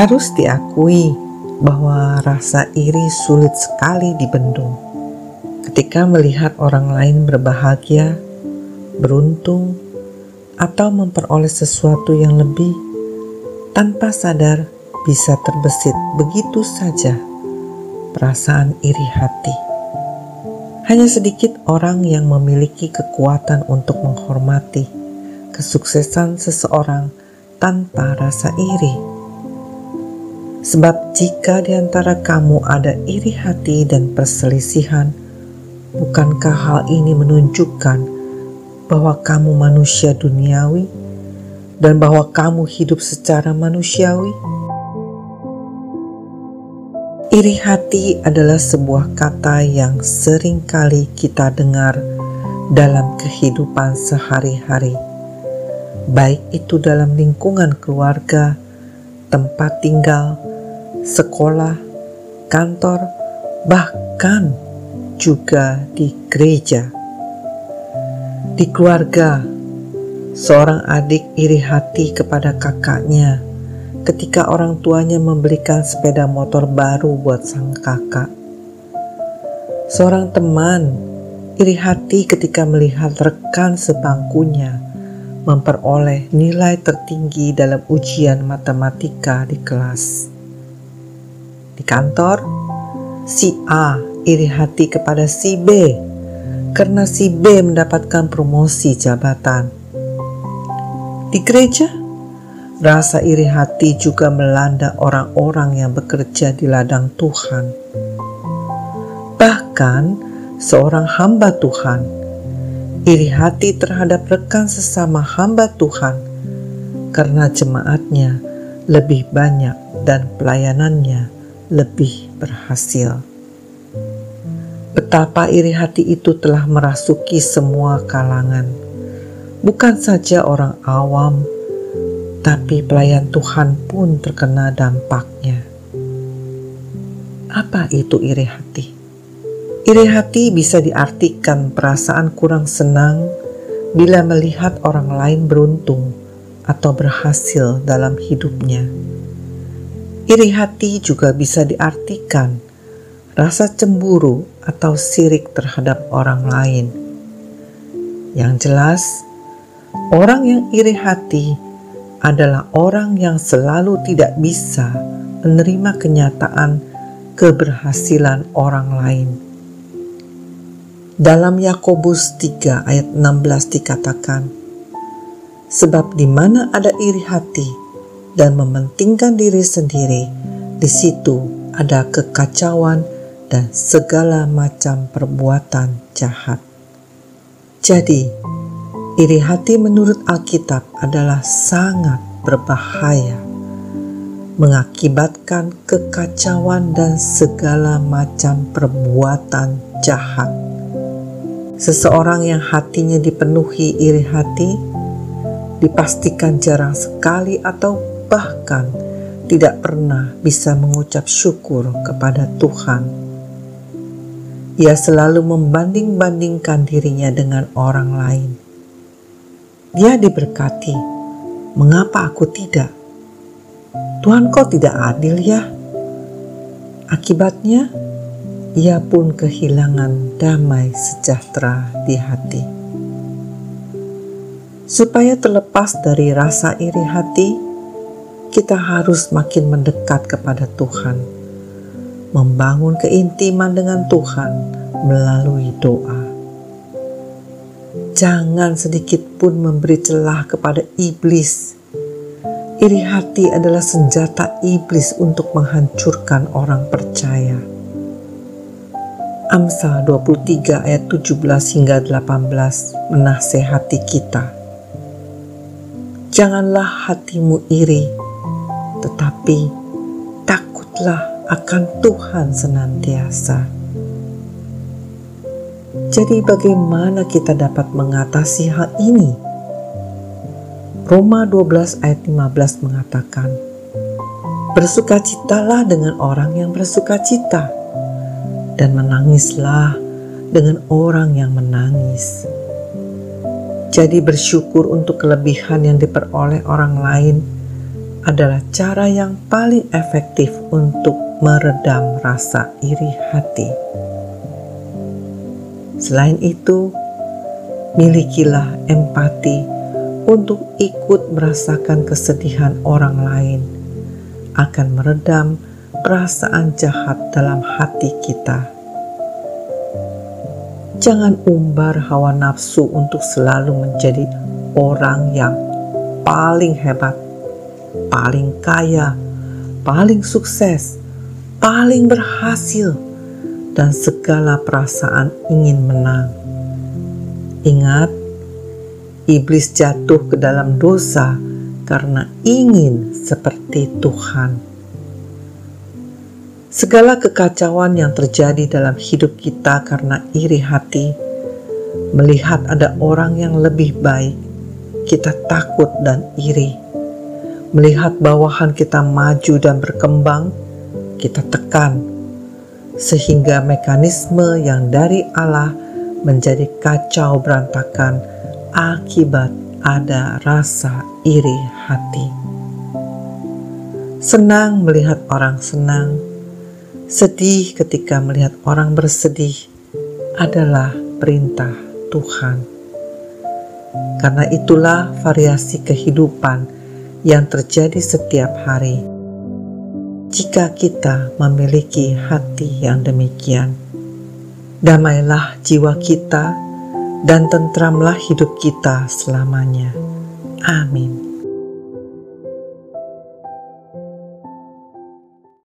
Harus diakui bahwa rasa iri sulit sekali dibendung. Ketika melihat orang lain berbahagia, beruntung, atau memperoleh sesuatu yang lebih, tanpa sadar bisa terbesit begitu saja perasaan iri hati. Hanya sedikit orang yang memiliki kekuatan untuk menghormati kesuksesan seseorang tanpa rasa iri. Sebab jika di antara kamu ada iri hati dan perselisihan, bukankah hal ini menunjukkan bahwa kamu manusia duniawi dan bahwa kamu hidup secara manusiawi? Iri hati adalah sebuah kata yang sering kali kita dengar dalam kehidupan sehari-hari, baik itu dalam lingkungan keluarga, tempat tinggal, sekolah, kantor, bahkan juga di gereja. Di keluarga, seorang adik iri hati kepada kakaknya ketika orang tuanya membelikan sepeda motor baru buat sang kakak. Seorang teman iri hati ketika melihat rekan sebangkunya memperoleh nilai tertinggi dalam ujian matematika di kelas. Di kantor, si A iri hati kepada si B karena si B mendapatkan promosi jabatan. Di gereja, rasa iri hati juga melanda orang-orang yang bekerja di ladang Tuhan. Bahkan seorang hamba Tuhan iri hati terhadap rekan sesama hamba Tuhan karena jemaatnya lebih banyak dan pelayanannya lebih berhasil. Betapa iri hati itu telah merasuki semua kalangan, bukan saja orang awam, tapi pelayan Tuhan pun terkena dampaknya. Apa itu iri hati? Iri hati bisa diartikan perasaan kurang senang bila melihat orang lain beruntung atau berhasil dalam hidupnya. Iri hati juga bisa diartikan rasa cemburu atau sirik terhadap orang lain. Yang jelas, orang yang iri hati adalah orang yang selalu tidak bisa menerima kenyataan keberhasilan orang lain. Dalam Yakobus 3 ayat 16 dikatakan, sebab di mana ada iri hati dan mementingkan diri sendiri, di situ ada kekacauan dan segala macam perbuatan jahat. Jadi, iri hati menurut Alkitab adalah sangat berbahaya, mengakibatkan kekacauan dan segala macam perbuatan jahat. Seseorang yang hatinya dipenuhi iri hati dipastikan jarang sekali atau bahkan tidak pernah bisa mengucap syukur kepada Tuhan. Ia selalu membanding-bandingkan dirinya dengan orang lain. Dia diberkati, mengapa aku tidak? Tuhan kok tidak adil ya? Akibatnya, ia pun kehilangan damai sejahtera di hati. Supaya terlepas dari rasa iri hati, kita harus makin mendekat kepada Tuhan, membangun keintiman dengan Tuhan melalui doa. Jangan sedikit pun memberi celah kepada iblis. Iri hati adalah senjata iblis untuk menghancurkan orang percaya. Amsal 23 ayat 17 hingga 18 menasehati kita. Janganlah hatimu iri, tetapi takutlah akan Tuhan senantiasa. Jadi bagaimana kita dapat mengatasi hal ini? Roma 12 ayat 15 mengatakan, bersukacitalah dengan orang yang bersukacita, dan menangislah dengan orang yang menangis. Jadi bersyukur untuk kelebihan yang diperoleh orang lain adalah cara yang paling efektif untuk meredam rasa iri hati. Selain itu, milikilah empati untuk ikut merasakan kesedihan orang lain, akan meredam perasaan jahat dalam hati kita. Jangan umbar hawa nafsu untuk selalu menjadi orang yang paling hebat, paling kaya, paling sukses, paling berhasil, dan segala perasaan ingin menang. Ingat, iblis jatuh ke dalam dosa karena ingin seperti Tuhan. Segala kekacauan yang terjadi dalam hidup kita karena iri hati, melihat ada orang yang lebih baik, kita takut dan iri. Melihat bawahan kita maju dan berkembang, kita tekan, sehingga mekanisme yang dari Allah menjadi kacau berantakan akibat ada rasa iri hati. Senang melihat orang senang, sedih ketika melihat orang bersedih adalah perintah Tuhan. Karena itulah variasi kehidupan yang terjadi setiap hari. Jika kita memiliki hati yang demikian, damailah jiwa kita dan tentramlah hidup kita selamanya. Amin.